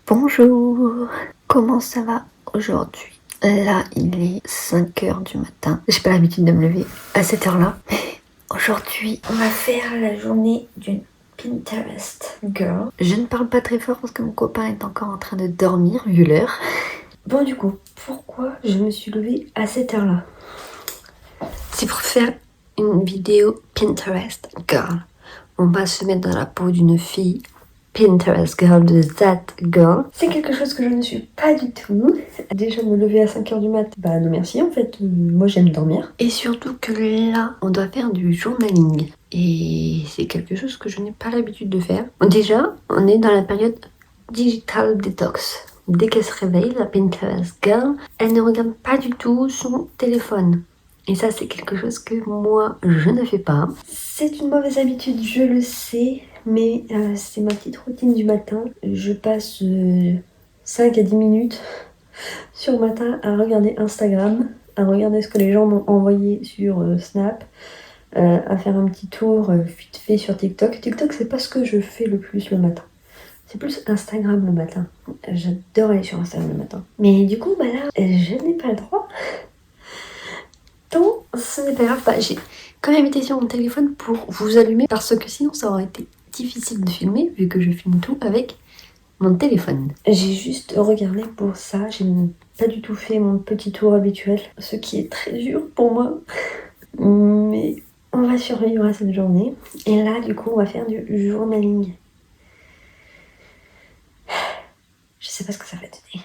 Bonjour, comment ça va aujourd'hui? Là, il est 5h du matin. J'ai pas l'habitude de me lever à cette heure-là. Aujourd'hui, on va faire la journée d'une Pinterest girl. Je ne parle pas très fort parce que mon copain est encore en train de dormir vu l'heure. Bon, du coup, pourquoi je me suis levée à cette heure-là? C'est pour faire une vidéo Pinterest girl. On va se mettre dans la peau d'une fille Pinterest girl, de that girl. C'est quelque chose que je ne suis pas du tout. Déjà me lever à 5h du mat, bah non merci en fait, moi j'aime dormir. Et surtout que là, on doit faire du journaling. Et c'est quelque chose que je n'ai pas l'habitude de faire. Déjà, on est dans la période digital detox. Dès qu'elle se réveille, la Pinterest girl, elle ne regarde pas du tout son téléphone. Et ça, c'est quelque chose que moi, je ne fais pas. C'est une mauvaise habitude, je le sais, mais c'est ma petite routine du matin. Je passe 5 à 10 minutes sur le matin à regarder Instagram, à regarder ce que les gens m'ont envoyé sur Snap, à faire un petit tour vite fait sur TikTok. TikTok, c'est pas ce que je fais le plus le matin. C'est plus Instagram le matin. J'adore aller sur Instagram le matin. Mais du coup, bah là, je n'ai pas le droit. Donc, ce n'est pas grave, j'ai quand même été sur mon téléphone pour vous allumer parce que sinon ça aurait été difficile de filmer vu que je filme tout avec mon téléphone. J'ai juste regardé pour ça, j'ai pas du tout fait mon petit tour habituel, ce qui est très dur pour moi. Mais on va survivre à cette journée. Et là, du coup, on va faire du journaling. Je sais pas ce que ça va donner.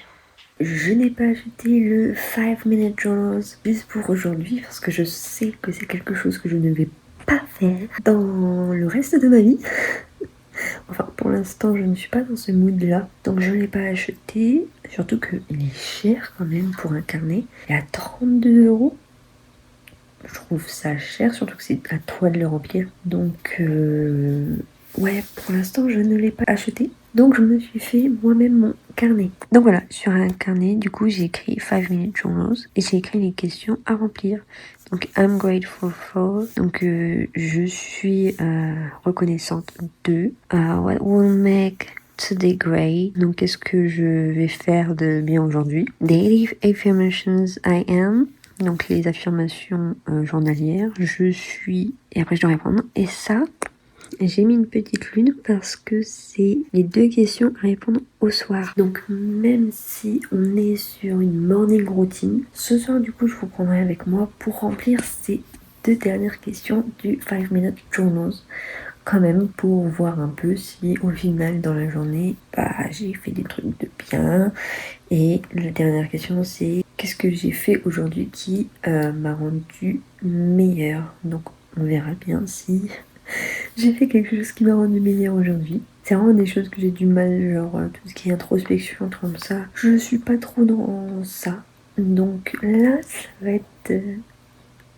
Je n'ai pas ajouté le 5-minute journals juste pour aujourd'hui parce que je sais que c'est quelque chose que je ne vais pas faire dans le reste de ma vie. Enfin, pour l'instant, je ne suis pas dans ce mood-là, donc je ne l'ai pas acheté. Surtout qu'il est cher quand même pour un carnet. Il est à 32 €. Je trouve ça cher, surtout que c'est à toi de le remplir. Donc, ouais, pour l'instant, je ne l'ai pas acheté. Donc, je me suis fait moi-même mon carnet. Donc voilà, sur un carnet, du coup, j'ai écrit 5-minute journals et j'ai écrit les questions à remplir. Donc, I'm grateful for. Donc, je suis reconnaissante de. What will make today great. Donc, qu'est-ce que je vais faire de bien aujourd'hui? Daily affirmations I am. Donc, les affirmations journalières. Je suis. Et après, je dois répondre. Et ça, j'ai mis une petite lune parce que c'est les 2 questions à répondre au soir. Donc même si on est sur une morning routine, ce soir du coup je vous prendrai avec moi pour remplir ces 2 dernières questions du 5-minute journals. Quand même pour voir un peu si au final dans la journée j'ai fait des trucs de bien. Et la dernière question c'est qu'est-ce que j'ai fait aujourd'hui qui m'a rendu meilleure. Donc on verra bien si j'ai fait quelque chose qui m'a rendu meilleure aujourd'hui. C'est vraiment des choses que j'ai du mal, genre tout ce qui est introspection, comme ça. Je suis pas trop dans ça. Donc là,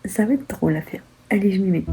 ça va être drôle à faire. Allez, je m'y mets.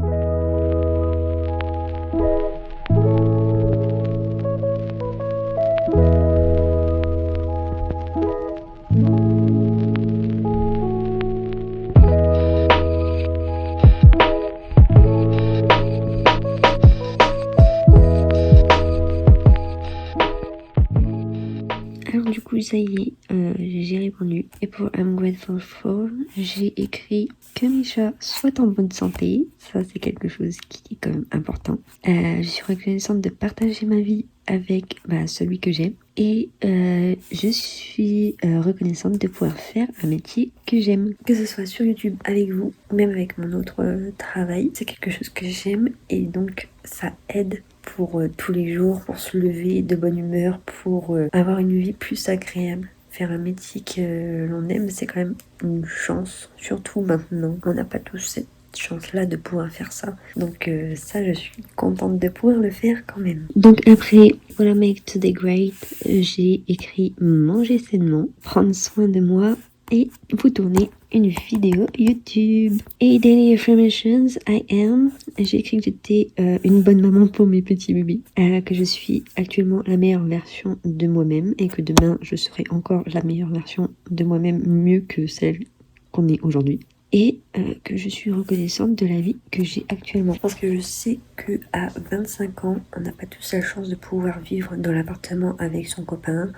Alors du coup ça y est, j'ai répondu. Et pour I'm grateful for, j'ai écrit que mes chats soient en bonne santé. Ça c'est quelque chose qui est quand même important. Je suis reconnaissante de partager ma vie avec celui que j'aime. Et je suis reconnaissante de pouvoir faire un métier que j'aime. Que ce soit sur YouTube avec vous, ou même avec mon autre travail. C'est quelque chose que j'aime et donc ça aide pour tous les jours, pour se lever de bonne humeur, pour avoir une vie plus agréable. Faire un métier que l'on aime, c'est quand même une chance, surtout maintenant. On n'a pas tous cette chance-là de pouvoir faire ça. Donc ça, je suis contente de pouvoir le faire quand même. Donc après, What I Make Today Great, j'ai écrit manger sainement, prendre soin de moi et vous tourner une vidéo YouTube. Et Daily Affirmations, I am. J'ai écrit que j'étais une bonne maman pour mes petits bébés, que je suis actuellement la meilleure version de moi-même et que demain je serai encore la meilleure version de moi-même, mieux que celle qu'on est aujourd'hui. et que je suis reconnaissante de la vie que j'ai actuellement. Parce que je sais qu'à 25 ans, on n'a pas tous la chance de pouvoir vivre dans l'appartement avec son copain,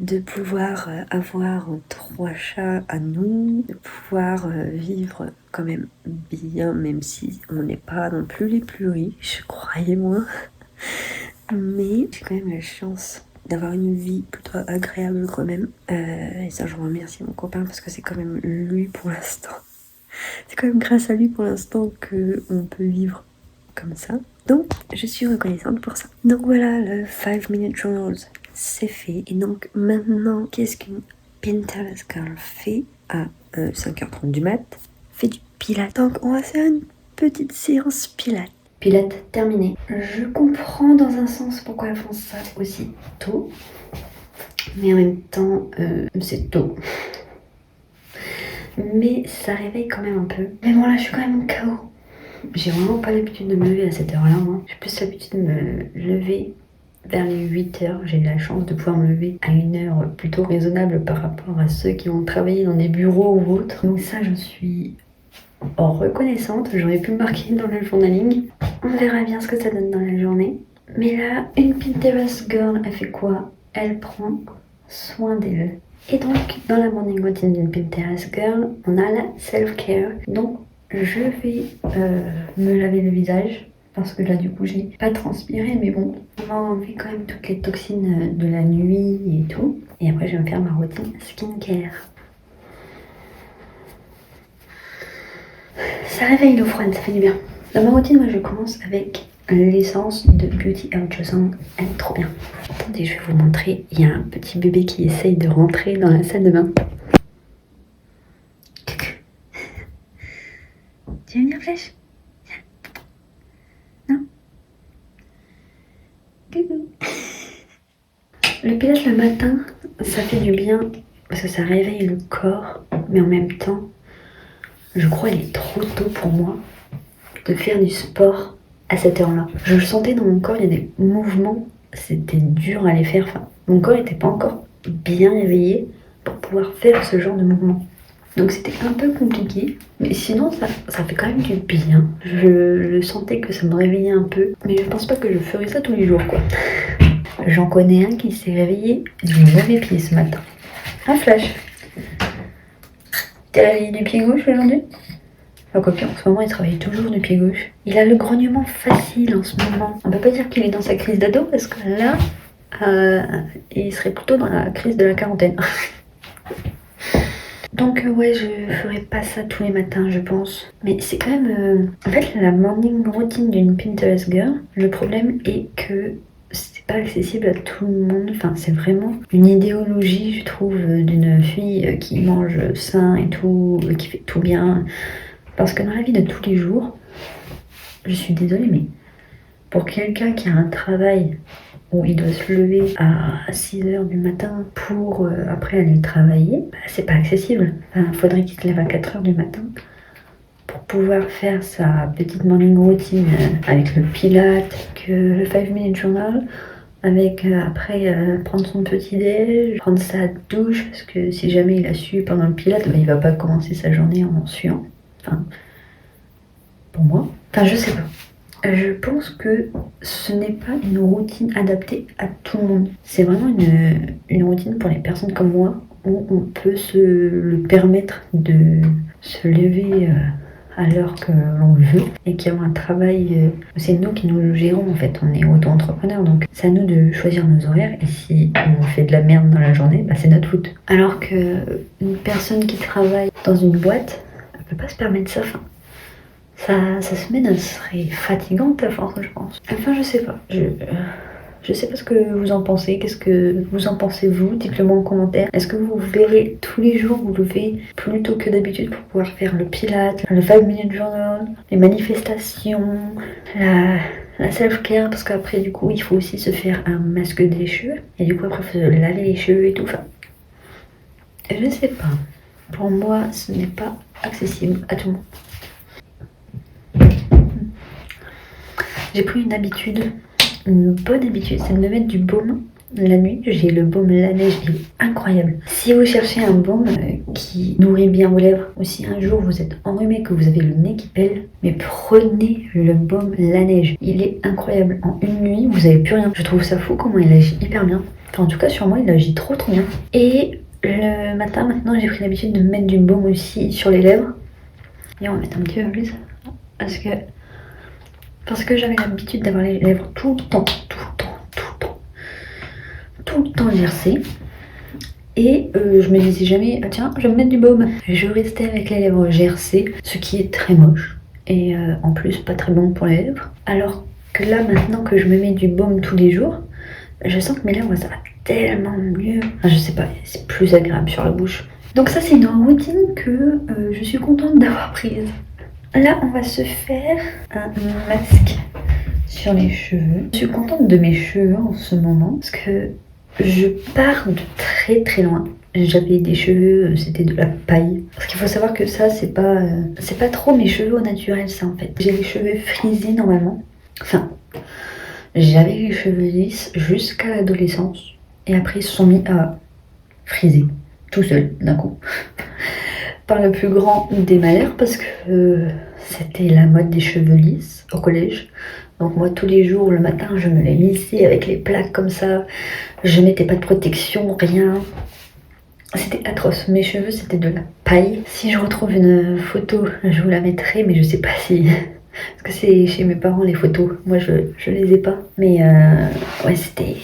de pouvoir avoir 3 chats à nous, de pouvoir vivre quand même bien, même si on n'est pas non plus les plus riches, croyez-moi. Mais j'ai quand même la chance d'avoir une vie plutôt agréable quand même. Et ça, je remercie mon copain parce que c'est quand même lui pour l'instant. C'est quand même grâce à lui pour l'instant qu'on peut vivre comme ça. Donc, je suis reconnaissante pour ça. Donc voilà, le 5 Minute Journals, c'est fait. Et donc maintenant, qu'est-ce qu'une Pinterest Girl fait à 5h30 du mat? Fait du pilates. Donc on va faire une petite séance pilates. Pilates terminé. Je comprends dans un sens pourquoi elles font ça aussi tôt. Mais en même temps, c'est tôt. Mais ça réveille quand même un peu. Mais bon là, je suis quand même KO. J'ai vraiment pas l'habitude de me lever à cette heure-là, moi. J'ai plus l'habitude de me lever vers les 8h. J'ai eu la chance de pouvoir me lever à une heure plutôt raisonnable par rapport à ceux qui ont travaillé dans des bureaux ou autres. Donc ça, je suis reconnaissante. J'aurais pu me marquer dans le journaling. On verra bien ce que ça donne dans la journée. Mais là, une Pinterest girl, elle fait quoi? Elle prend soin d'elle. Et donc, dans la morning routine d'une Pinterest girl, on a la self-care. Donc, je vais me laver le visage. Parce que là, du coup, j'ai pas transpiré. Mais bon, on va enlever quand même toutes les toxines de la nuit et tout. Et après, je vais me faire ma routine skincare. Ça réveille l'eau froide, ça fait du bien. Dans ma routine, moi, je commence avec l'essence de Beauty Ultrasound. Elle est trop bien. Attendez, je vais vous montrer. Il y a un petit bébé qui essaye de rentrer dans la salle de bain. Tu veux venir, Flèche? Non? Coucou. Le pilates le matin, ça fait du bien parce que ça réveille le corps. Mais en même temps, je crois qu'il est trop tôt pour moi de faire du sport à cette heure-là. Je le sentais dans mon corps, il y a des mouvements, c'était dur à les faire. Enfin, mon corps n'était pas encore bien réveillé pour pouvoir faire ce genre de mouvement. Donc c'était un peu compliqué, mais sinon ça fait quand même du bien. Je sentais que ça me réveillait un peu, mais je pense pas que je ferais ça tous les jours, quoi. J'en connais un qui s'est réveillé du mauvais pied ce matin. Un flash. T'es réveillé du pied gauche aujourd'hui? Enfin, quoique, en ce moment, il travaille toujours du pied gauche. Il a le grognement facile en ce moment. On peut pas dire qu'il est dans sa crise d'ado, parce que là, il serait plutôt dans la crise de la quarantaine. Donc ouais, je ferai pas ça tous les matins, je pense. Mais c'est quand même... En fait, la morning routine d'une Pinterest girl, le problème est que c'est pas accessible à tout le monde. Enfin, c'est vraiment une idéologie, je trouve, d'une fille qui mange sain et tout, qui fait tout bien. Parce que dans la vie de tous les jours, je suis désolée, mais pour quelqu'un qui a un travail où il doit se lever à 6h du matin pour après aller travailler, bah, c'est pas accessible. Enfin, faudrait qu'il se lève à 4h du matin pour pouvoir faire sa petite morning routine avec le pilate, que le 5 minute journal, avec après prendre son petit déj, prendre sa douche, parce que si jamais il a su pendant le pilate, bah, il va pas commencer sa journée en suant. Enfin, pour moi. Enfin, je sais pas. Je pense que ce n'est pas une routine adaptée à tout le monde. C'est vraiment une routine pour les personnes comme moi, où on peut se le permettre de se lever à l'heure que l'on veut et qui ont un travail. C'est nous qui nous le gérons en fait, on est auto-entrepreneurs, donc c'est à nous de choisir nos horaires et si on fait de la merde dans la journée, bah, c'est notre faute. Alors qu'une personne qui travaille dans une boîte, elle peut pas se permettre ça. Enfin, sa semaine, elle serait fatigante à force, je pense. Enfin, je sais pas. Je sais pas ce que vous en pensez. Qu'est-ce que vous en pensez, vous? Dites-le moi en commentaire. Est-ce que vous verrez tous les jours vous levez plus tôt que d'habitude pour pouvoir faire le pilate, le 5 minute journal, les manifestations, la self-care, parce qu'après, du coup, il faut aussi se faire un masque des cheveux. Et du coup, après, il faut se laver les cheveux et tout. Enfin, je sais pas. Pour moi, ce n'est pas accessible à tout le monde. J'ai pris une bonne habitude, c'est de me mettre du baume La nuit, j'ai le baume La Neige, il est incroyable. Si vous cherchez un baume qui nourrit bien vos lèvres, ou si un jour vous êtes enrhumé, que vous avez le nez qui pèle, mais prenez le baume La Neige. Il est incroyable. En une nuit, vous n'avez plus rien. Je trouve ça fou comment il agit hyper bien. Enfin, en tout cas, sur moi, il agit trop bien. Et le matin, maintenant, j'ai pris l'habitude de mettre du baume aussi sur les lèvres. Et on va mettre un petit peu plus. Parce que j'avais l'habitude d'avoir les lèvres tout le temps gercées. Et je me disais jamais, ah tiens, je vais me mettre du baume. Je restais avec les lèvres gercées, ce qui est très moche. Et en plus, pas très bon pour les lèvres. Alors que là, maintenant que je me mets du baume tous les jours, je sens que mes lèvres, ça va tellement mieux. Enfin, je sais pas, c'est plus agréable sur la bouche. Donc ça, c'est une routine que je suis contente d'avoir prise. Là, on va se faire un masque sur les cheveux. Je suis contente de mes cheveux en ce moment parce que je pars de très loin. J'avais des cheveux, c'était de la paille. Parce qu'il faut savoir que ça, c'est pas trop mes cheveux au naturel, ça en fait. J'ai les cheveux frisés normalement. Enfin, j'avais les cheveux lisses jusqu'à l'adolescence. Et après, ils se sont mis à friser, tout seul, d'un coup. Par le plus grand des malheurs, parce que c'était la mode des cheveux lisses au collège. Donc moi, tous les jours, le matin, je me les lissais avec les plaques comme ça. Je mettais pas de protection, rien. C'était atroce. Mes cheveux, c'était de la paille. Si je retrouve une photo, je vous la mettrai, mais je sais pas si... Parce que c'est chez mes parents, les photos. Moi, je les ai pas. Mais ouais, c'était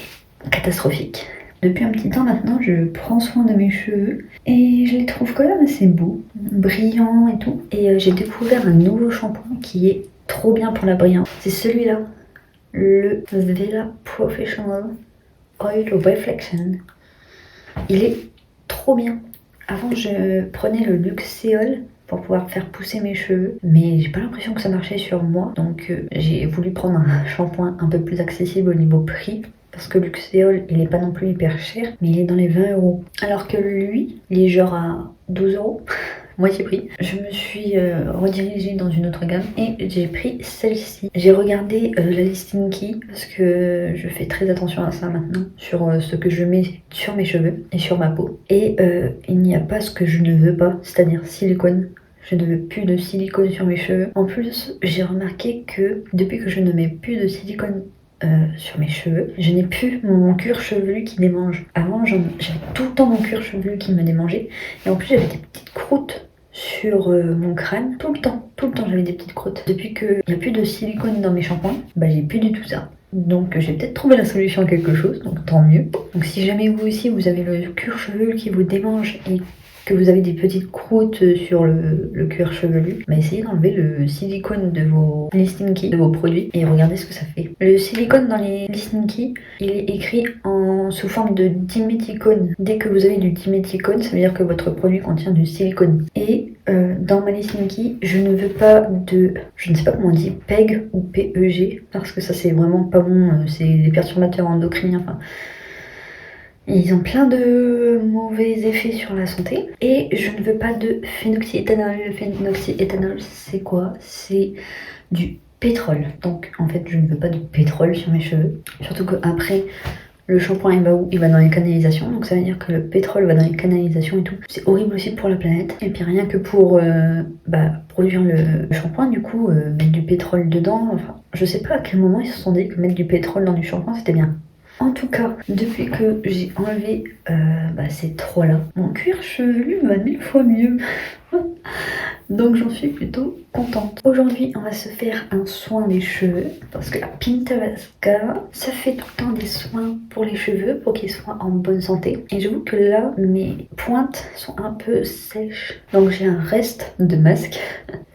catastrophique. Depuis un petit temps maintenant, je prends soin de mes cheveux et je les trouve quand même assez beaux, brillants et tout. Et j'ai découvert un nouveau shampoing qui est trop bien pour la brillance. C'est celui-là, le Vela Professional Oil Reflection. Il est trop bien. Avant, je prenais le Luxéol pour pouvoir faire pousser mes cheveux, mais j'ai pas l'impression que ça marchait sur moi. Donc j'ai voulu prendre un shampoing un peu plus accessible au niveau prix. Parce que Luxéol, il est pas non plus hyper cher, mais il est dans les 20 €. Alors que lui, il est genre à 12 €, moitié prix. Je me suis redirigée dans une autre gamme et j'ai pris celle-ci. J'ai regardé la listing key parce que je fais très attention à ça maintenant, sur ce que je mets sur mes cheveux et sur ma peau. Et il n'y a pas ce que je ne veux pas, c'est-à-dire silicone. Je ne veux plus de silicone sur mes cheveux. En plus, j'ai remarqué que depuis que je ne mets plus de silicone sur mes cheveux, je n'ai plus mon cuir chevelu qui démange. Avant, j'avais tout le temps mon cuir chevelu qui me démangeait. Et en plus, j'avais des petites croûtes sur mon crâne. Tout le temps j'avais des petites croûtes. Depuis qu'il n'y a plus de silicone dans mes shampoings, bah j'ai plus du tout ça. Donc j'ai peut-être trouvé la solution à quelque chose, donc tant mieux. Donc si jamais vous aussi vous avez le cuir chevelu qui vous démange et que vous avez des petites croûtes sur le cuir chevelu, bah essayez d'enlever le silicone de vos listing key, de vos produits, et regardez ce que ça fait. Le silicone dans les listing key, il est écrit sous forme de diméthicone. Dès que vous avez du diméthicone, ça veut dire que votre produit contient du silicone. Et dans ma listing key, je ne veux pas de, je ne sais pas comment on dit, PEG ou PEG, parce que ça c'est vraiment pas bon, c'est des perturbateurs endocriniens, enfin... Ils ont plein de mauvais effets sur la santé. Et je ne veux pas de phénoxyéthanol. Le phénoxyéthanol, c'est quoi? C'est du pétrole. Donc en fait, je ne veux pas de pétrole sur mes cheveux. Surtout qu'après, le shampoing, il va où? Il va dans les canalisations. Donc ça veut dire que le pétrole va dans les canalisations et tout. C'est horrible aussi pour la planète. Et puis rien que pour produire le shampoing, du coup, mettre du pétrole dedans. Enfin, je sais pas à quel moment ils se sont dit que mettre du pétrole dans du shampoing, c'était bien. En tout cas, depuis que j'ai enlevé ces trois-là, mon cuir chevelu va 1000 fois mieux. Donc j'en suis plutôt contente. Aujourd'hui, on va se faire un soin des cheveux parce que la Pintaresca, ça fait tout le temps des soins pour les cheveux pour qu'ils soient en bonne santé. Et j'avoue que là, mes pointes sont un peu sèches. Donc j'ai un reste de masque.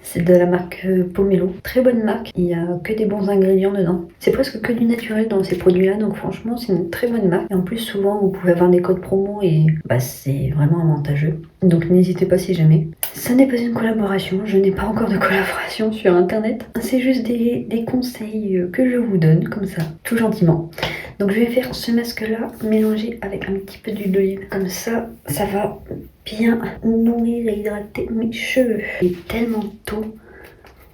C'est de la marque Pomelo. Très bonne marque. Il n'y a que des bons ingrédients dedans. C'est presque que du naturel dans ces produits-là. Donc franchement, c'est une très bonne marque. Et en plus, souvent, vous pouvez avoir des codes promo et c'est vraiment avantageux. Donc n'hésitez pas si jamais. Ça n'est pas une collaboration. Je n'ai pas encore de collaboration sur internet. C'est juste des conseils que je vous donne comme ça, tout gentiment. Donc je vais faire ce masque-là mélangé avec un petit peu d'huile d'olive. Comme ça, ça va bien nourrir et hydrater mes cheveux. Il est tellement tôt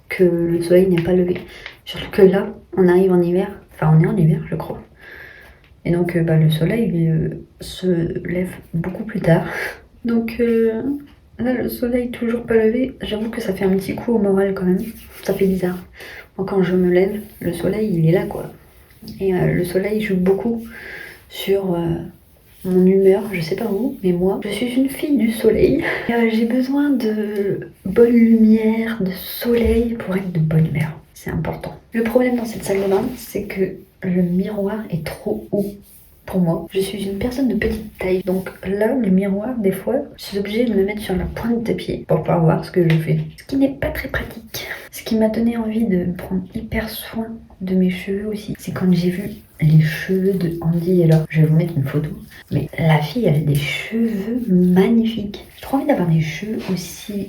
que le soleil n'est pas levé. Surtout que là, on arrive en hiver. Enfin, on est en hiver, je crois. Et donc le soleil se lève beaucoup plus tard. Donc là le soleil toujours pas levé, j'avoue que ça fait un petit coup au moral quand même. Ça fait bizarre. Moi quand je me lève, le soleil il est là quoi. Et le soleil joue beaucoup sur mon humeur, je sais pas où, mais moi, je suis une fille du soleil. J'ai besoin de bonne lumière, de soleil pour être de bonne humeur. C'est important. Le problème dans cette salle de bain, c'est que le miroir est trop haut pour moi. Je suis une personne de petite taille, donc là, le miroir, des fois, je suis obligée de me mettre sur la pointe des pieds pour pouvoir voir ce que je fais. Ce qui n'est pas très pratique. Ce qui m'a donné envie de prendre hyper soin de mes cheveux aussi, c'est quand j'ai vu les cheveux de Andy et Laure. Je vais vous mettre une photo. Mais la fille, elle a des cheveux magnifiques. J'ai trop envie d'avoir des cheveux aussi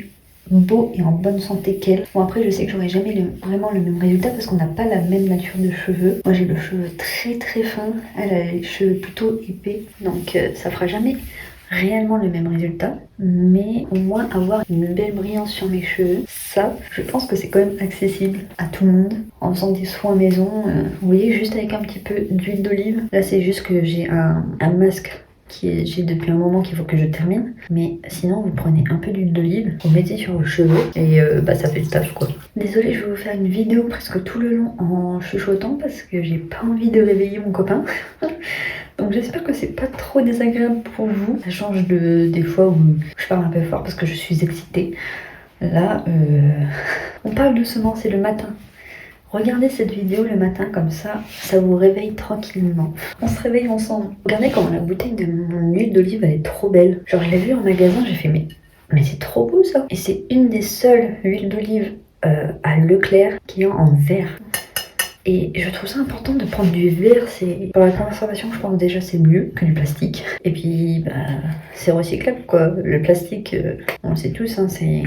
beaux et en bonne santé qu'elle. Bon après, je sais que j'aurai jamais vraiment le même résultat parce qu'on n'a pas la même nature de cheveux. Moi, j'ai le cheveu très très fin. Elle a les cheveux plutôt épais. Donc ça fera jamais réellement le même résultat, mais au moins avoir une belle brillance sur mes cheveux, ça, je pense que c'est quand même accessible à tout le monde en faisant des soins maison. Vous voyez, juste avec un petit peu d'huile d'olive. Là, c'est juste que j'ai un masque j'ai depuis un moment qu'il faut que je termine, mais sinon vous prenez un peu d'huile d'olive, vous mettez sur vos cheveux et ça fait le taf quoi. Désolée, je vais vous faire une vidéo presque tout le long en chuchotant parce que j'ai pas envie de réveiller mon copain. Donc j'espère que c'est pas trop désagréable pour vous. Ça change des fois où je parle un peu fort parce que je suis excitée. Là, on parle doucement, c'est le matin. Regardez cette vidéo le matin comme ça vous réveille tranquillement. On se réveille ensemble. Regardez comment la bouteille de mon huile d'olive elle est trop belle. Genre je l'ai vue en magasin, j'ai fait mais c'est trop beau ça. Et c'est une des seules huiles d'olive à Leclerc qui est en verre. Et je trouve ça important de prendre du verre, c'est pour la conservation je pense déjà c'est mieux que du plastique. Et puis c'est recyclable quoi, le plastique on le sait tous hein, c'est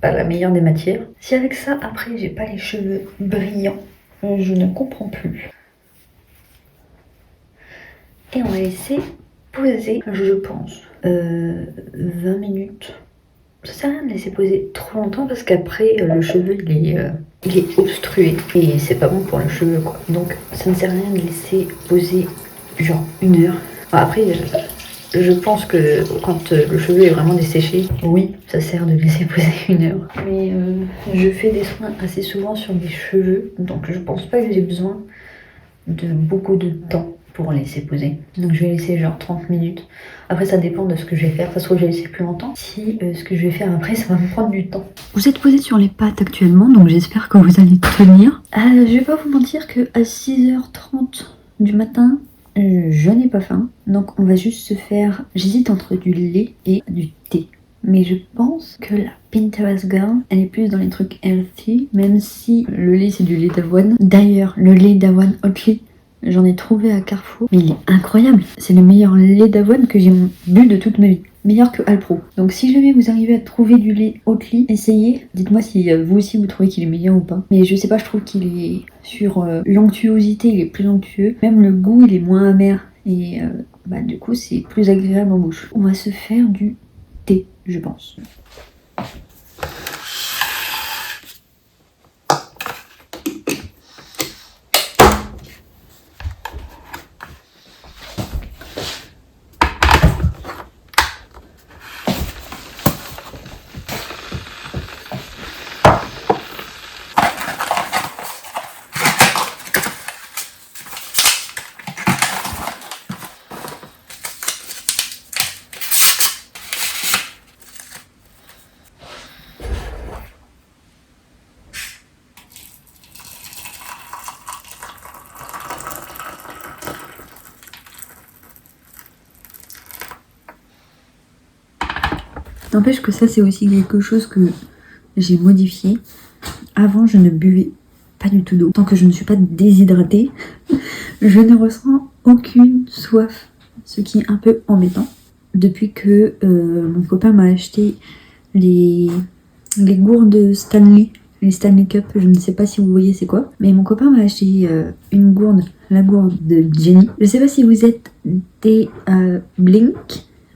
pas la meilleure des matières. Si avec ça après j'ai pas les cheveux brillants, je ne comprends plus. Et on va laisser poser, je pense, 20 minutes. Ça sert à rien de laisser poser trop longtemps parce qu'après le cheveu il est obstrué et c'est pas bon pour le cheveu quoi. Donc ça ne sert à rien de laisser poser genre 1 heure. Enfin, après je pense que quand le cheveu est vraiment desséché, oui ça sert de laisser poser 1 heure. Mais je fais des soins assez souvent sur mes cheveux donc je pense pas que j'ai besoin de beaucoup de temps pour laisser poser. Donc je vais laisser genre 30 minutes. Après ça dépend de ce que je vais faire. Ça se trouve je vais laisser plus longtemps. Si ce que je vais faire après ça va me prendre du temps. Vous êtes posé sur les pattes actuellement donc j'espère que vous allez tenir. Je vais pas vous mentir que à 6h30 du matin je n'ai pas faim. Donc on va juste se faire... J'hésite entre du lait et du thé. Mais je pense que la Pinterest Girl, elle est plus dans les trucs healthy, même si le lait c'est du lait d'avoine. D'ailleurs, le lait d'avoine Oatly, j'en ai trouvé à Carrefour, mais il est incroyable. C'est le meilleur lait d'avoine que j'ai bu de toute ma vie. Meilleur que Alpro. Donc si jamais vous arrivez à trouver du lait Oatly, essayez. Dites-moi si vous aussi vous trouvez qu'il est meilleur ou pas. Mais je sais pas, je trouve qu'il est sur l'onctuosité, il est plus onctueux. Même le goût, il est moins amer. Et du coup, c'est plus agréable en bouche. On va se faire du thé, je pense. N'empêche que ça c'est aussi quelque chose que j'ai modifié. Avant je ne buvais pas du tout d'eau. Tant que je ne suis pas déshydratée, je ne ressens aucune soif. Ce qui est un peu embêtant. Depuis que mon copain m'a acheté les gourdes Stanley. Les Stanley Cup, je ne sais pas si vous voyez c'est quoi. Mais mon copain m'a acheté une gourde, la gourde de Jenny. Je ne sais pas si vous êtes des Blink.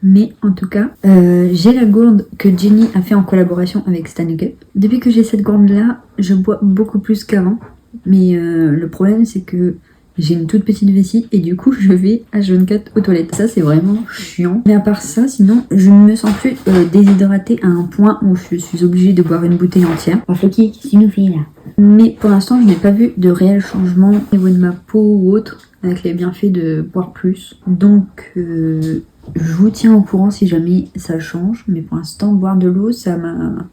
Mais en tout cas, j'ai la gourde que Jenny a fait en collaboration avec Stanley Cup. Depuis que j'ai cette gourde là, je bois beaucoup plus qu'avant. Mais le problème c'est que j'ai une toute petite vessie et du coup je vais H24 aux toilettes. Ça c'est vraiment chiant. Mais à part ça, sinon je ne me sens plus déshydratée à un point où je suis obligée de boire une bouteille entière. Enfin, Floki, qu'est-ce que tu nous fais là? Mais pour l'instant je n'ai pas vu de réel changement au niveau de ma peau ou autre avec les bienfaits de boire plus. Donc je vous tiens au courant si jamais ça change. Mais pour l'instant boire de l'eau ça m'a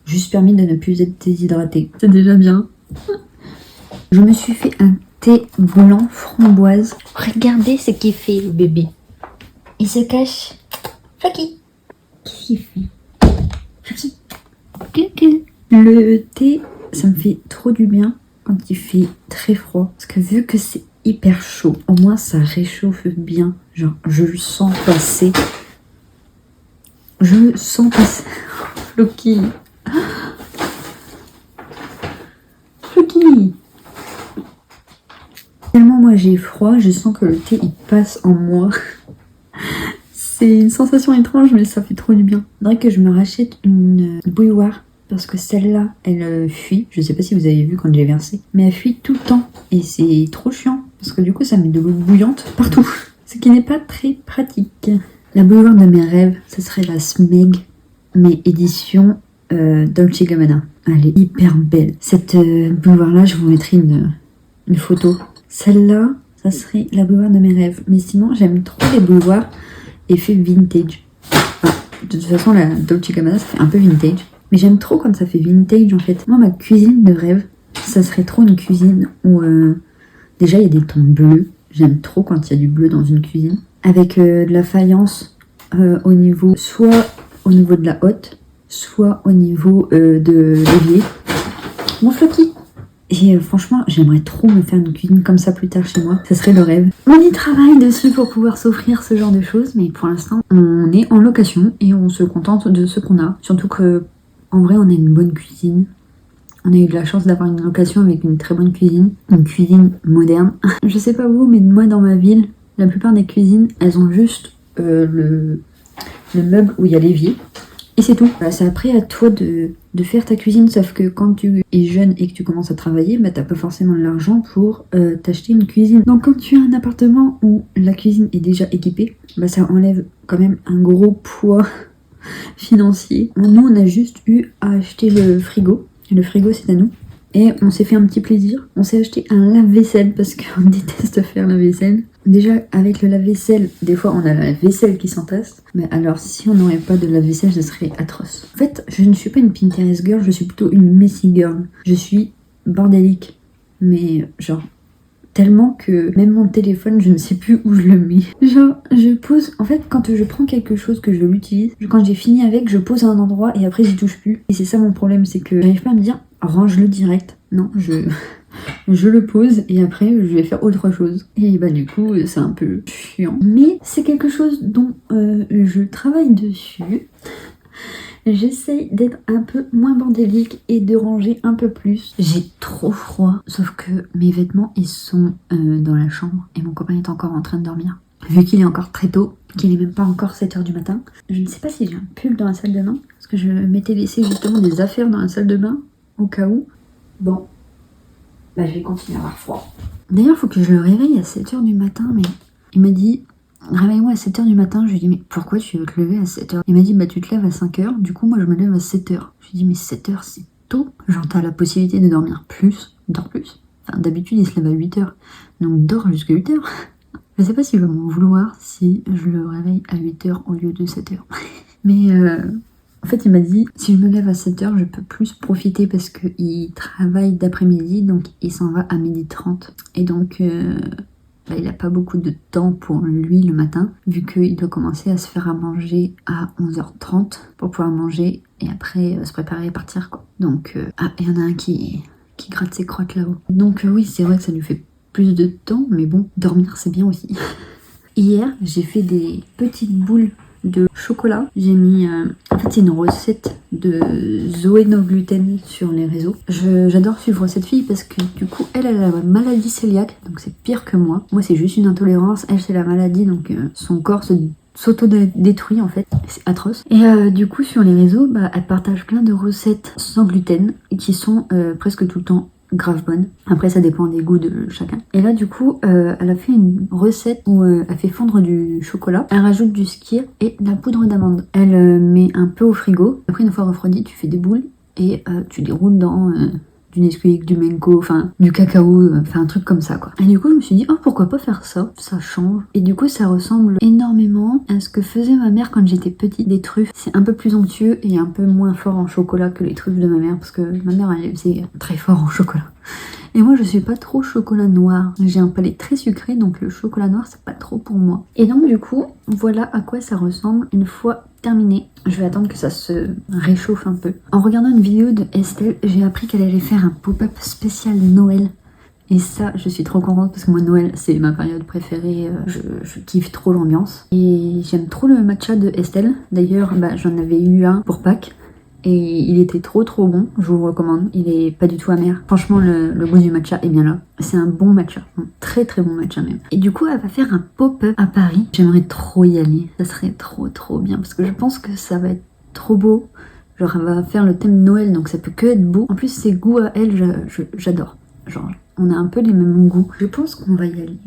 juste permis de ne plus être déshydratée. C'est déjà bien. Je me suis fait un thé blanc framboise. Regardez ce qu'il fait, le bébé. Il se cache. Floki, qu'est-ce qu'il fait? Floki, coucou. Le thé, ça me fait trop du bien quand il fait très froid. Parce que vu que c'est hyper chaud, au moins ça réchauffe bien. Genre, je le sens passer. Je le sens passer. Floki. Floki. Tellement moi j'ai froid, je sens que le thé il passe en moi. C'est une sensation étrange mais ça fait trop du bien. Faudrait que je me rachète une bouilloire parce que celle-là elle fuit. Je sais pas si vous avez vu quand j'ai versé, mais elle fuit tout le temps et c'est trop chiant parce que du coup ça met de l'eau bouillante partout. Ce qui n'est pas très pratique. La bouilloire de mes rêves, ce serait la Smeg, mais édition Dolce Gabbana. Elle est hyper belle. Cette bouilloire-là, je vous mettrai une photo. Celle-là, ça serait la bouilloire de mes rêves. Mais sinon, j'aime trop les bouilloires effet vintage. Enfin, de toute façon, la Dolce Gabbana, ça fait un peu vintage. Mais j'aime trop quand ça fait vintage, en fait. Moi, ma cuisine de rêve, ça serait trop une cuisine où... déjà, il y a des tons bleus. J'aime trop quand il y a du bleu dans une cuisine. Avec de la faïence au niveau... soit au niveau de la hotte, soit au niveau de l'évier. Mon Floki. Et franchement, j'aimerais trop me faire une cuisine comme ça plus tard chez moi. Ça serait le rêve. On y travaille dessus pour pouvoir s'offrir ce genre de choses. Mais pour l'instant, on est en location et on se contente de ce qu'on a. Surtout que, en vrai, on a une bonne cuisine. On a eu de la chance d'avoir une location avec une très bonne cuisine. Une cuisine moderne. Je sais pas vous, mais moi, dans ma ville, la plupart des cuisines, elles ont juste le meuble où il y a l'évier. Et c'est tout. C'est après à toi de faire ta cuisine, sauf que quand tu es jeune et que tu commences à travailler, bah t'as pas forcément l'argent pour t'acheter une cuisine. Donc quand tu as un appartement où la cuisine est déjà équipée, bah ça enlève quand même un gros poids financier. Nous on a juste eu à acheter le frigo. Le frigo c'est à nous. Et on s'est fait un petit plaisir. On s'est acheté un lave-vaisselle parce qu'on déteste faire la vaisselle. Déjà, avec le lave-vaisselle, des fois on a la vaisselle qui s'entasse. Mais alors, si on n'aurait pas de lave-vaisselle, ce serait atroce. En fait, je ne suis pas une Pinterest girl, je suis plutôt une messy girl. Je suis bordélique. Mais genre, tellement que même mon téléphone, je ne sais plus où je le mets. Genre, je pose... En fait, quand je prends quelque chose que je l'utilise, quand j'ai fini avec, je pose à un endroit et après j'y touche plus. Et c'est ça mon problème, c'est que j'arrive pas à me dire, range-le direct. Non, je le pose et après je vais faire autre chose. Et bah du coup, c'est un peu chiant. Mais c'est quelque chose dont je travaille dessus. J'essaye d'être un peu moins bordélique et de ranger un peu plus. J'ai trop froid, sauf que mes vêtements ils sont dans la chambre et mon copain est encore en train de dormir. Vu qu'il est encore très tôt, qu'il est même pas encore 7h du matin. Je ne sais pas si j'ai un pull dans la salle de bain, parce que je m'étais laissé justement des affaires dans la salle de bain, au cas où. Bon, bah je vais continuer à avoir froid. D'ailleurs, il faut que je le réveille à 7h du matin, mais il m'a dit... Réveille-moi à 7h du matin. Je lui ai dit, mais pourquoi tu veux te lever à 7h? Il m'a dit, bah tu te lèves à 5h. Du coup, moi, je me lève à 7h. Je lui ai dit, mais 7h, c'est tôt. Genre, t'as la possibilité de dormir plus. Dors plus. Enfin, d'habitude, il se lève à 8h. Donc, dors jusqu'à 8h. Je sais pas s'il va m'en vouloir si je le réveille à 8h au lieu de 7h. Mais en fait, il m'a dit, si je me lève à 7h, je peux plus profiter parce qu'il travaille d'après-midi. Donc, il s'en va à 12h30. Et donc... Bah, il n'a pas beaucoup de temps pour lui le matin, vu qu'il doit commencer à se faire à manger à 11h30 pour pouvoir manger et après se préparer à partir, quoi. Donc, il y en a un qui gratte ses crottes là-haut. Donc oui, c'est vrai que ça lui fait plus de temps, mais bon, dormir c'est bien aussi. Hier, j'ai fait des petites boules de chocolat. J'ai mis... en fait, c'est une recette de Zoé No Gluten sur les réseaux. J'adore suivre cette fille parce que du coup, elle a la maladie cœliaque, donc c'est pire que moi. Moi, c'est juste une intolérance. Elle, c'est la maladie, donc son corps s'auto-détruit en fait. C'est atroce. Et du coup, sur les réseaux, bah, elle partage plein de recettes sans gluten et qui sont presque tout le temps grave bonne. Après, ça dépend des goûts de chacun. Et là, du coup, elle a fait une recette où elle fait fondre du chocolat. Elle rajoute du skyr et de la poudre d'amande. Elle met un peu au frigo. Après, une fois refroidi, tu fais des boules et tu les roules dans du Nesquik, du Menko, enfin du cacao, enfin un truc comme ça quoi. Et du coup je me suis dit oh pourquoi pas faire ça, ça change. Et du coup ça ressemble énormément à ce que faisait ma mère quand j'étais petite. Des truffes, c'est un peu plus onctueux et un peu moins fort en chocolat que les truffes de ma mère parce que ma mère elle faisait très fort en chocolat. Et moi je suis pas trop chocolat noir, j'ai un palais très sucré donc le chocolat noir c'est pas trop pour moi. Et donc du coup voilà à quoi ça ressemble une fois terminé. Je vais attendre que ça se réchauffe un peu. En regardant une vidéo de Estelle, j'ai appris qu'elle allait faire un pop-up spécial Noël. Et ça, je suis trop contente parce que moi, Noël, c'est ma période préférée. Je kiffe trop l'ambiance. Et j'aime trop le matcha de Estelle. D'ailleurs, j'en avais eu un pour Pâques. Et il était trop bon, je vous le recommande. Il est pas du tout amer. Franchement, le goût du matcha est bien là. C'est un bon matcha, très bon matcha même. Et du coup, elle va faire un pop-up à Paris. J'aimerais trop y aller. Ça serait trop bien parce que je pense que ça va être trop beau. Genre, elle va faire le thème Noël, donc ça peut que être beau. En plus, ses goûts à elle, j'adore. Genre, on a un peu les mêmes goûts. Je pense qu'on va y aller.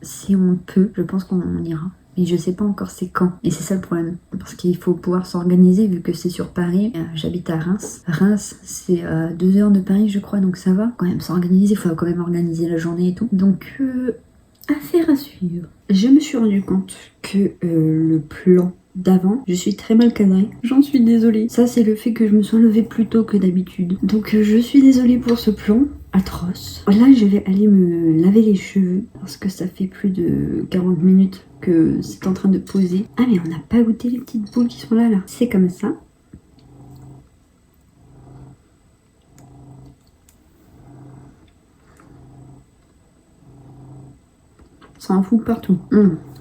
Si on peut, je pense qu'on ira. Mais je sais pas encore c'est quand. Et c'est ça le problème. Parce qu'il faut pouvoir s'organiser vu que c'est sur Paris. J'habite à Reims. Reims, c'est à 2 heures de Paris, je crois. Donc ça va quand même s'organiser. Il faut quand même organiser la journée et tout. Donc, affaire à suivre. Je me suis rendu compte que le plan d'avant, je suis très mal cadrée. J'en suis désolée. Ça, c'est le fait que je me sois levée plus tôt que d'habitude. Donc, je suis désolée pour ce plan atroce. Là, je vais aller me laver les cheveux parce que ça fait plus de 40 minutes que c'est en train de poser. Ah, mais on n'a pas goûté les petites boules qui sont là. C'est comme ça. Ça en fout partout.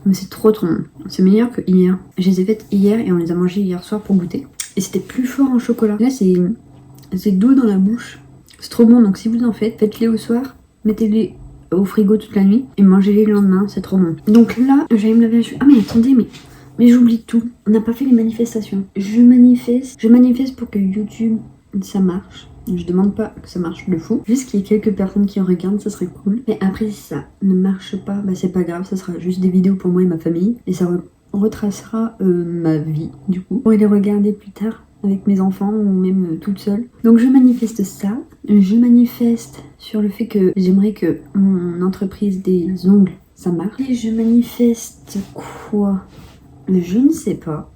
Mais c'est trop bon. C'est meilleur que hier. Je les ai faites hier et on les a mangées hier soir pour goûter. Et c'était plus fort en chocolat. Là, c'est doux dans la bouche. C'est trop bon. Donc si vous en faites, faites-les au soir. Mettez-les au frigo toute la nuit et mangez-les le lendemain. C'est trop bon. Donc là, j'allais me laver les cheveux. Ah mais attendez, mais j'oublie tout. On n'a pas fait les manifestations. Je manifeste pour que YouTube, ça marche. Je demande pas que ça marche de fou. Juste qu'il y ait quelques personnes qui en regardent, ça serait cool. Mais après, si ça ne marche pas, c'est pas grave. Ça sera juste des vidéos pour moi et ma famille. Et ça retracera ma vie, du coup. Pour les regarder plus tard avec mes enfants ou même toute seule. Donc je manifeste ça. Je manifeste sur le fait que j'aimerais que mon entreprise des ongles, ça marche. Et je manifeste quoi ? Je ne sais pas.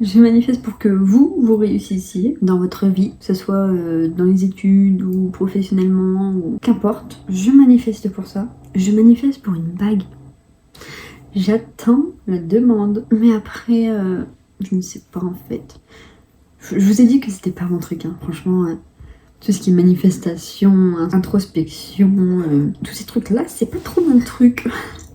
Je manifeste pour que vous réussissiez dans votre vie, que ce soit dans les études ou professionnellement ou qu'importe. Je manifeste pour ça. Je manifeste pour une bague. J'attends la demande. Mais après, je ne sais pas en fait. Je vous ai dit que c'était pas mon truc, hein. Franchement. Tout ce qui est manifestation, introspection, tous ces trucs-là, c'est pas trop mon truc.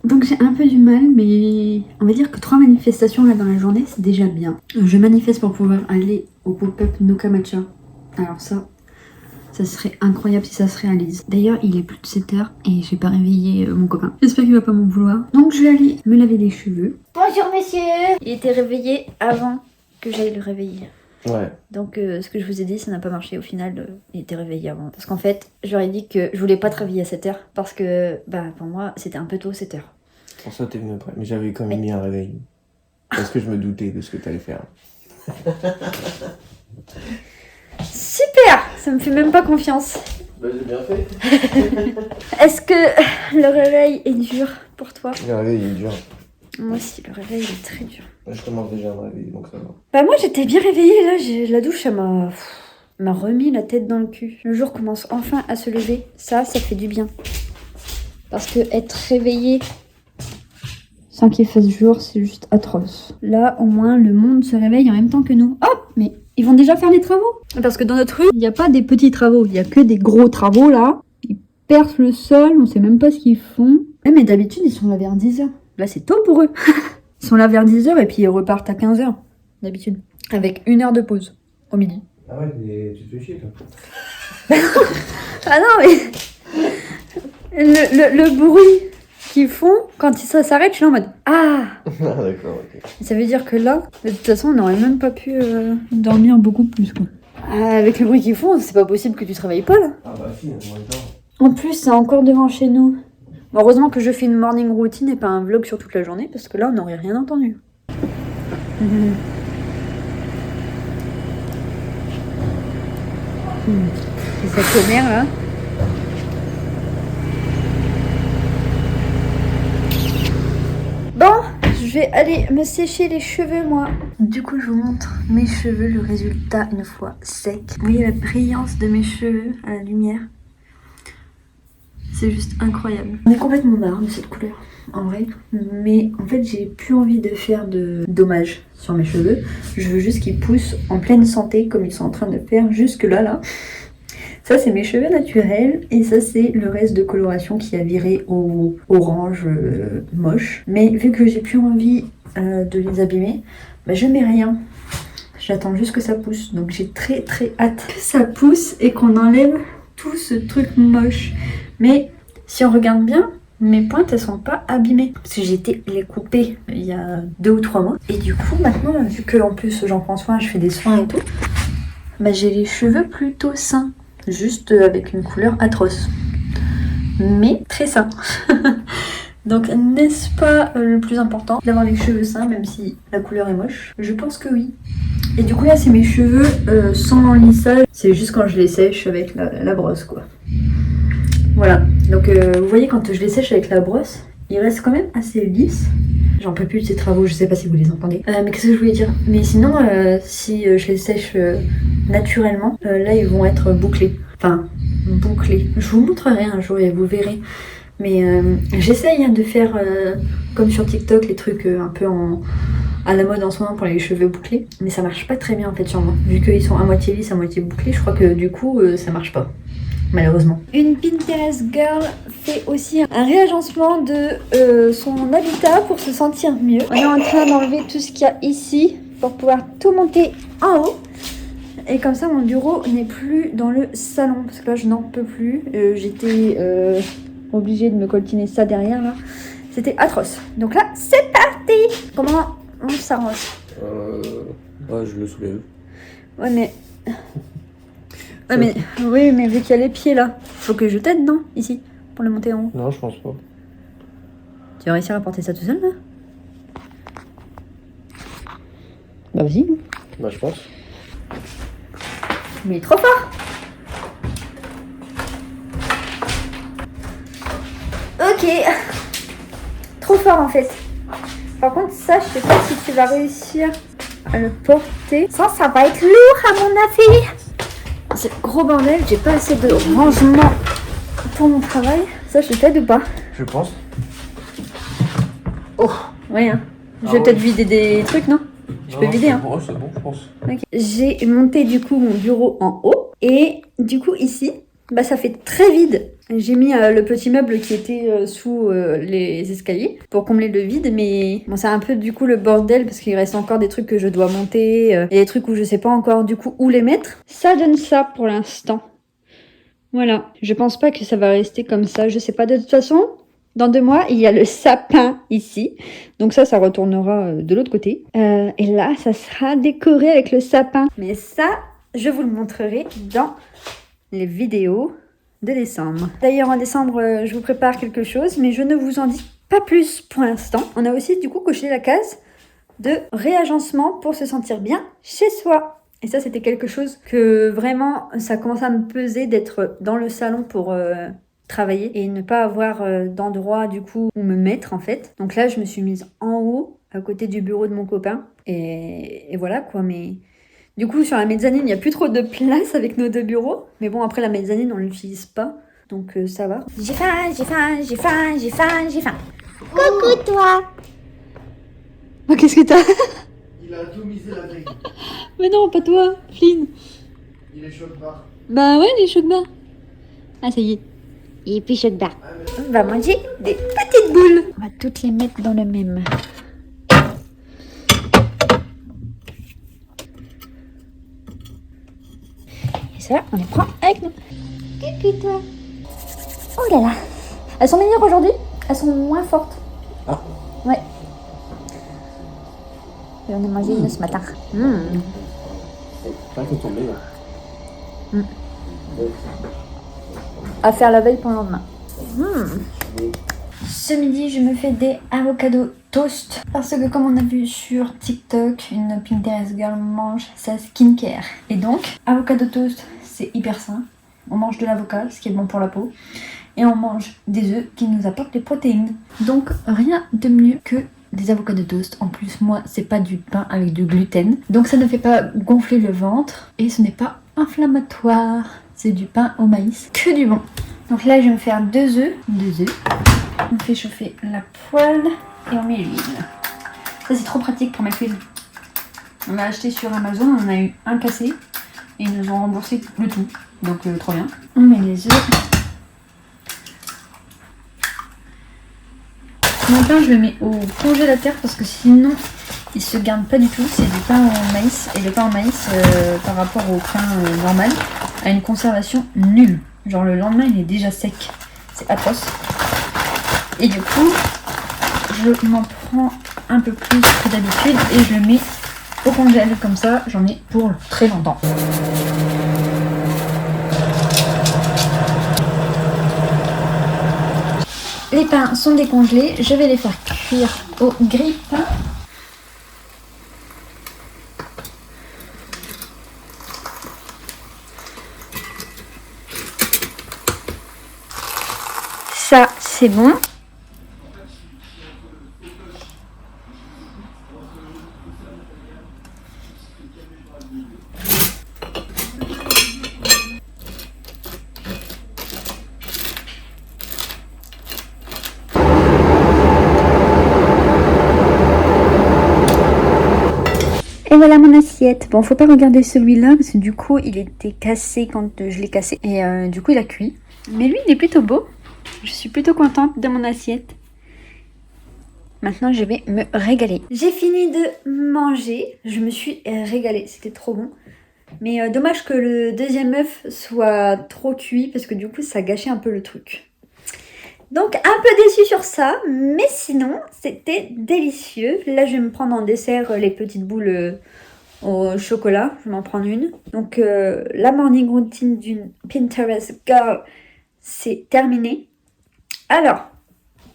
Donc j'ai un peu du mal, mais on va dire que 3 manifestations là dans la journée, c'est déjà bien. Je manifeste pour pouvoir aller au pop-up Noka Matcha. Alors ça serait incroyable si ça se réalise. D'ailleurs, il est plus de 7h et j'ai pas réveillé mon copain. J'espère qu'il va pas m'en vouloir. Donc je vais aller me laver les cheveux. Bonjour messieurs. Il était réveillé avant que j'aille le réveiller. Ouais. Donc ce que je vous ai dit, ça n'a pas marché au final. Il était réveillé avant. Parce qu'en fait, je leur ai dit que je voulais pas te réveiller à 7h. Parce que pour moi, c'était un peu tôt 7h. Pour ça, t'es venu après. Mais j'avais quand même mis un réveil. Parce que je me doutais de ce que t'allais faire. Super. Ça me fait même pas confiance. J'ai bien fait. Est-ce que le réveil est dur pour toi ? Le réveil est dur. Moi aussi, le réveil est très dur. Je commence déjà à me réveiller, donc ça va. Moi j'étais bien réveillée là, la douche ça m'a remis la tête dans le cul. Le jour commence enfin à se lever, ça fait du bien. Parce que être réveillé sans qu'il fasse jour, c'est juste atroce. Là au moins le monde se réveille en même temps que nous. Oh mais ils vont déjà faire les travaux. Parce que dans notre rue, il n'y a pas des petits travaux, il y a que des gros travaux là. Ils percent le sol, on sait même pas ce qu'ils font. Mais d'habitude ils sont là vers 10h. Là c'est tôt pour eux. Ils sont là vers 10h et puis ils repartent à 15h, d'habitude. Avec 1 heure de pause, au midi. Ah ouais, tu te fais chier, toi. Ah non, mais... Le bruit qu'ils font, quand ça s'arrête, je suis là en mode... Ah D'accord, ok. Ça veut dire que là, de toute façon, on n'aurait même pas pu dormir beaucoup plus, quoi. Avec le bruit qu'ils font, c'est pas possible que tu travailles pas là. Ah bah si, moi genre. En plus, c'est encore devant chez nous. Bon, heureusement que je fais une morning routine et pas un vlog sur toute la journée, parce que là, on n'aurait rien entendu. C'est sa commère là. Bon, je vais aller me sécher les cheveux moi. Du coup, je vous montre mes cheveux, le résultat une fois sec. Vous voyez la brillance de mes cheveux à la lumière? C'est juste incroyable. On est complètement marre de cette couleur, en vrai. Mais en fait, j'ai plus envie de faire de dommages sur mes cheveux. Je veux juste qu'ils poussent en pleine santé, comme ils sont en train de faire jusque là. Ça, c'est mes cheveux naturels. Et ça, c'est le reste de coloration qui a viré au orange moche. Mais vu que j'ai plus envie de les abîmer, bah, je mets rien. J'attends juste que ça pousse. Donc j'ai très hâte que ça pousse et qu'on enlève tout ce truc moche. Mais si on regarde bien, mes pointes elles sont pas abîmées. Parce que j'ai été les couper il y a 2 ou 3 mois. Et du coup maintenant, vu que en plus j'en prends soin, je fais des soins et tout, bah, j'ai les cheveux plutôt sains. Juste avec une couleur atroce. Mais très sain. Donc n'est-ce pas le plus important d'avoir les cheveux sains même si la couleur est moche? Je pense que oui. Et du coup là c'est mes cheveux sans lissage. C'est juste quand je les sèche avec la brosse quoi. Voilà. Donc vous voyez quand je les sèche avec la brosse, ils restent quand même assez lisses. J'en peux plus de ces travaux, je sais pas si vous les entendez. Mais qu'est-ce que je voulais dire? Mais sinon si je les sèche naturellement, là ils vont être bouclés. Enfin bouclés. Je vous montrerai un jour et vous verrez. Mais j'essaye de faire comme sur TikTok les trucs un peu à la mode en ce moment pour les cheveux bouclés. Mais ça marche pas très bien en fait sur moi. Vu qu'ils sont à moitié lisses, à moitié bouclés, je crois que du coup ça marche pas. Malheureusement. Une Pinterest girl fait aussi un réagencement de son habitat pour se sentir mieux. On est en train d'enlever tout ce qu'il y a ici pour pouvoir tout monter en haut. Et comme ça mon bureau n'est plus dans le salon. Parce que là je n'en peux plus. J'étais obligée de me coltiner ça derrière là. C'était atroce. Donc là c'est parti. Comment on s'arrange? Ouais, je le soulève. Ouais mais... oui, mais vu qu'il y a les pieds là, faut que je t'aide, non? Ici, pour le monter en haut. Non, je pense pas. Tu vas réussir à porter ça tout seul là? Bah vas-y. Bah, je pense. Mais trop fort! Ok. Trop fort en fait. Par contre, ça, je sais pas si tu vas réussir à le porter. Ça va être lourd à mon avis. C'est le gros bordel, j'ai pas assez de rangement pour mon travail. Ça, je t'aide ou pas? Je pense. Oh, ouais, hein. Je vais peut-être vider des trucs, non? Je peux vider, hein. C'est bon, je pense. Okay. J'ai monté du coup mon bureau en haut. Et du coup, ici, bah, ça fait très vide. J'ai mis le petit meuble qui était sous les escaliers pour combler le vide, mais bon, c'est un peu du coup le bordel parce qu'il reste encore des trucs que je dois monter et des trucs où je sais pas encore du coup où les mettre. Ça donne ça pour l'instant. Voilà, je pense pas que ça va rester comme ça, je sais pas. De toute façon, dans 2 mois, il y a le sapin ici, donc ça retournera de l'autre côté. Et là, ça sera décoré avec le sapin. Mais ça, je vous le montrerai dans les vidéos de décembre. D'ailleurs en décembre je vous prépare quelque chose mais je ne vous en dis pas plus pour l'instant. On a aussi du coup coché la case de réagencement pour se sentir bien chez soi. Et ça c'était quelque chose que vraiment ça commence à me peser d'être dans le salon pour travailler et ne pas avoir d'endroit du coup où me mettre en fait. Donc là je me suis mise en haut à côté du bureau de mon copain et voilà quoi. Mais du coup, sur la mezzanine, il n'y a plus trop de place avec nos 2 bureaux. Mais bon, après, la mezzanine, on ne l'utilise pas. Donc, ça va. J'ai faim. Coucou, toi. Oh, qu'est-ce que t'as? Il a tout misé la veille. Mais non, pas toi, Flynn. Il est choc barre. Bah ouais, les chocs barres. Ah, ça y est. Et puis choc barre. On va manger des petites boules. On va toutes les mettre dans le même. Ça, on les prend avec nous. Coucou toi. Oh là là. Elles sont meilleures aujourd'hui. Elles sont moins fortes. Ah. Ouais. J'en ai mangé une ce matin. C'est vrai qu'elles sont meilleures. À faire la veille pour le lendemain. Ce midi, je me fais des avocado toast parce que comme on a vu sur TikTok, une Pinterest girl mange sa skincare. Et donc, avocado toast, c'est hyper sain. On mange de l'avocat, ce qui est bon pour la peau. Et on mange des œufs qui nous apportent des protéines. Donc, rien de mieux que des avocats toast. En plus, moi, c'est pas du pain avec du gluten. Donc, ça ne fait pas gonfler le ventre. Et ce n'est pas inflammatoire. C'est du pain au maïs. Que du bon. Donc là, je vais me faire 2 œufs. On fait chauffer la poêle et on met l'huile. Ça, c'est trop pratique pour ma cuisine. On l'a acheté sur Amazon, on en a eu un cassé. Et ils nous ont remboursé le tout. Donc, trop bien. On met les œufs. Mon pain, je le mets au congélateur parce que sinon, il se garde pas du tout. C'est du pain au maïs. Et le pain au maïs, par rapport au pain normal, a une conservation nulle. Genre le lendemain, il est déjà sec. C'est atroce. Et du coup, je m'en prends un peu plus que d'habitude et je le mets au congèle. Comme ça, j'en ai pour très longtemps. Les pains sont décongelés. Je vais les faire cuire au grille-pain. Ça, c'est bon. Et voilà mon assiette. Bon, faut pas regarder celui-là parce que du coup, il était cassé quand je l'ai cassé. Et du coup, il a cuit. Mais lui, il est plutôt beau. Je suis plutôt contente de mon assiette. Maintenant, je vais me régaler. J'ai fini de manger. Je me suis régalée. C'était trop bon. Mais dommage que le deuxième œuf soit trop cuit parce que du coup, ça gâchait un peu le truc. Donc, un peu déçue sur ça. Mais sinon, c'était délicieux. Là, je vais me prendre en dessert les petites boules au chocolat. Je vais m'en prendre une. Donc, la morning routine d'une Pinterest girl, c'est terminé. Alors,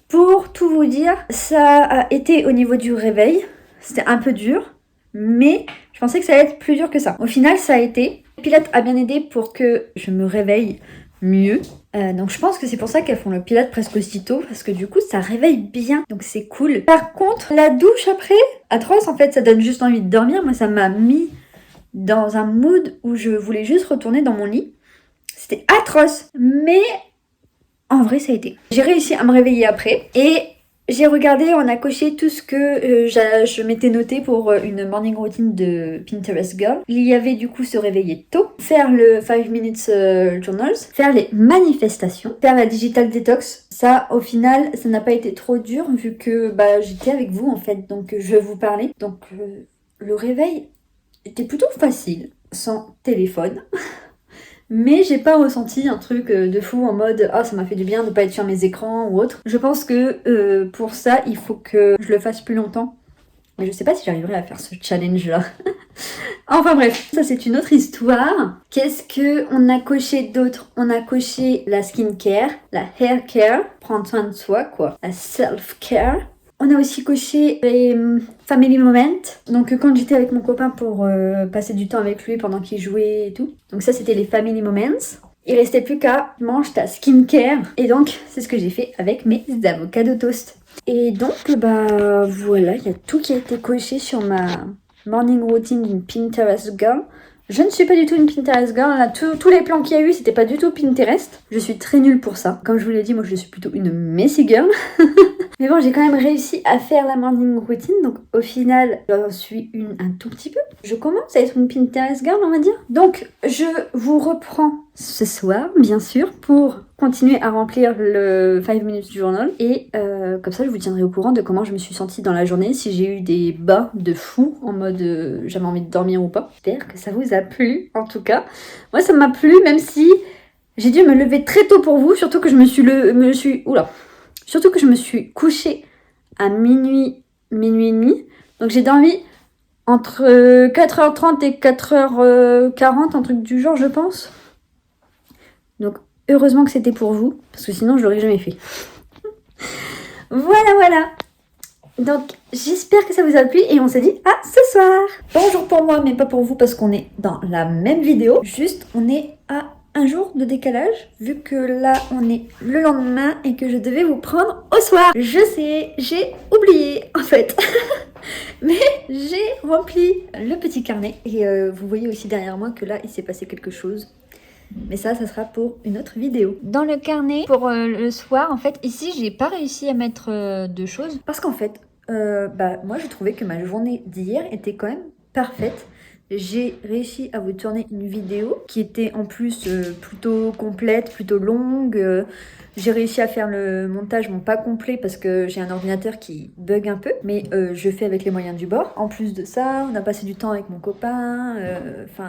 pour tout vous dire, ça a été au niveau du réveil. C'était un peu dur, mais je pensais que ça allait être plus dur que ça. Au final, ça a été. Pilates a bien aidé pour que je me réveille mieux. Donc je pense que c'est pour ça qu'elles font le Pilates presque aussitôt, parce que du coup, ça réveille bien. Donc c'est cool. Par contre, la douche après, atroce en fait, ça donne juste envie de dormir. Moi, ça m'a mis dans un mood où je voulais juste retourner dans mon lit. C'était atroce, mais... en vrai, ça a été. J'ai réussi à me réveiller après et j'ai regardé, on a coché tout ce que je m'étais noté pour une morning routine de Pinterest Girl. Il y avait du coup se réveiller tôt, faire le 5 minutes journals, faire les manifestations, faire la digital detox. Ça, au final, ça n'a pas été trop dur vu que j'étais avec vous en fait, donc je vous parlais. Donc le réveil était plutôt facile, sans téléphone. Mais j'ai pas ressenti un truc de fou en mode ah ça m'a fait du bien de pas être sur mes écrans ou autre. Je pense que pour ça il faut que je le fasse plus longtemps. Mais je sais pas si j'arriverai à faire ce challenge là. Enfin bref, ça c'est une autre histoire. Qu'est-ce que on a coché d'autre? On a coché la skincare, la hair care, prendre soin de soi quoi, la self care. On a aussi coché les family moments. Donc quand j'étais avec mon copain pour passer du temps avec lui pendant qu'il jouait et tout. Donc ça c'était les family moments. Il restait plus qu'à mange ta skincare. Et donc c'est ce que j'ai fait avec mes avocado toast. Et donc voilà, il y a tout qui a été coché sur ma morning routine d'une Pinterest girl. Je ne suis pas du tout une Pinterest girl. Là, tous les plans qu'il y a eu, c'était pas du tout Pinterest. Je suis très nulle pour ça. Comme je vous l'ai dit, moi je suis plutôt une messy girl. Mais bon, j'ai quand même réussi à faire la morning routine. Donc au final, j'en suis un tout petit peu. Je commence à être une Pinterest girl, on va dire. Donc je vous reprends ce soir, bien sûr, pour continuer à remplir le 5 minutes journal. Et comme ça, je vous tiendrai au courant de comment je me suis sentie dans la journée. Si j'ai eu des bas de fou, en mode j'avais envie de dormir ou pas. J'espère que ça vous a plu, en tout cas. Moi, ça m'a plu, même si j'ai dû me lever très tôt pour vous. Surtout que je me suis couchée à minuit et demi. Donc j'ai dormi entre 4h30 et 4h40, un truc du genre, je pense. Donc heureusement que c'était pour vous, parce que sinon je l'aurais jamais fait. Voilà. Donc j'espère que ça vous a plu et on se dit à ce soir. Bonjour pour moi mais pas pour vous parce qu'on est dans la même vidéo. Juste on est à un jour de décalage vu que là on est le lendemain et que je devais vous prendre au soir. Je sais, j'ai oublié en fait. Mais j'ai rempli le petit carnet et vous voyez aussi derrière moi que là il s'est passé quelque chose. Mais ça sera pour une autre vidéo. Dans le carnet, pour le soir, en fait, ici, j'ai pas réussi à mettre de choses. Parce qu'en fait, moi, je trouvais que ma journée d'hier était quand même parfaite. J'ai réussi à vous tourner une vidéo qui était en plus plutôt complète, plutôt longue. J'ai réussi à faire le montage, bon pas complet parce que j'ai un ordinateur qui bug un peu, mais je fais avec les moyens du bord. En plus de ça, on a passé du temps avec mon copain.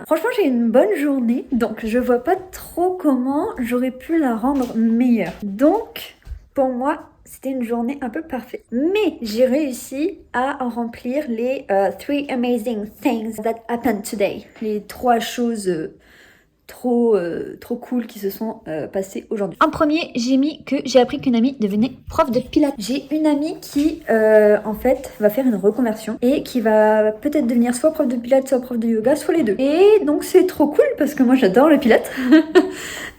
Franchement, j'ai une bonne journée, donc je vois pas trop comment j'aurais pu la rendre meilleure. Donc, pour moi, c'était une journée un peu parfaite. Mais j'ai réussi à en remplir les 3 amazing things that happened today. Les 3 choses trop cool qui se sont passées aujourd'hui. En premier, j'ai mis que j'ai appris qu'une amie devenait prof de pilates. J'ai une amie qui, en fait, va faire une reconversion et qui va peut-être devenir soit prof de pilates, soit prof de yoga, soit les deux. Et donc c'est trop cool parce que moi j'adore le pilates.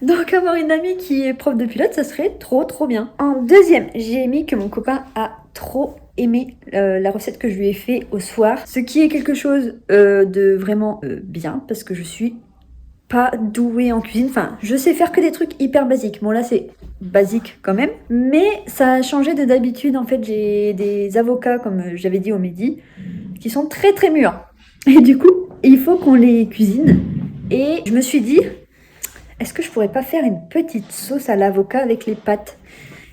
Donc avoir une amie qui est prof de pilates, ça serait trop bien. En deuxième, j'ai mis que mon copain a trop aimé la recette que je lui ai fait au soir. Ce qui est quelque chose de vraiment bien parce que je suis pas douée en cuisine, enfin je sais faire que des trucs hyper basiques. Bon là c'est basique quand même, mais ça a changé de d'habitude. En fait j'ai des avocats comme j'avais dit au midi qui sont très mûrs et du coup il faut qu'on les cuisine et je me suis dit est-ce que je pourrais pas faire une petite sauce à l'avocat avec les pâtes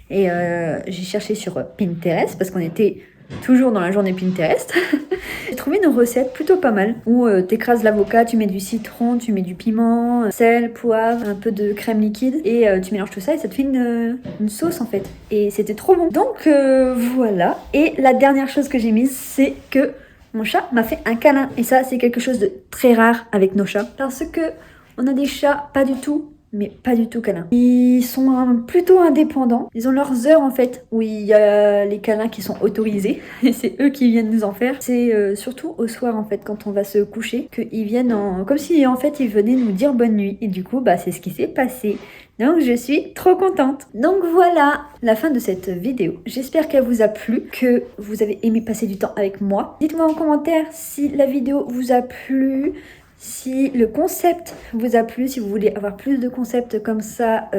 et j'ai cherché sur Pinterest parce qu'on était toujours dans la journée Pinterest. J'ai trouvé une recette plutôt pas mal où t'écrases l'avocat, tu mets du citron, tu mets du piment, sel, poivre, un peu de crème liquide et tu mélanges tout ça et ça te fait une sauce en fait. Et c'était trop bon. Donc voilà. Et la dernière chose que j'ai mise, c'est que mon chat m'a fait un câlin. Et ça, c'est quelque chose de très rare avec nos chats. Parce que on a des chats pas du tout câlins. Ils sont plutôt indépendants. Ils ont leurs heures en fait où il y a les câlins qui sont autorisés et c'est eux qui viennent nous en faire. C'est surtout au soir en fait quand on va se coucher qu'ils viennent comme si en fait ils venaient nous dire bonne nuit et du coup c'est ce qui s'est passé. Donc je suis trop contente. Donc voilà la fin de cette vidéo. J'espère qu'elle vous a plu, que vous avez aimé passer du temps avec moi. Dites-moi en commentaire si la vidéo vous a plu. Si le concept vous a plu, si vous voulez avoir plus de concepts comme ça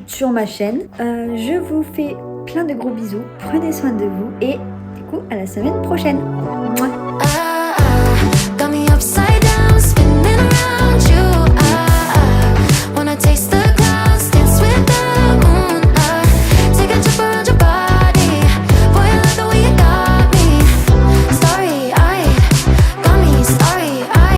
sur ma chaîne, je vous fais plein de gros bisous, prenez soin de vous et du coup à la semaine prochaine. Mouah.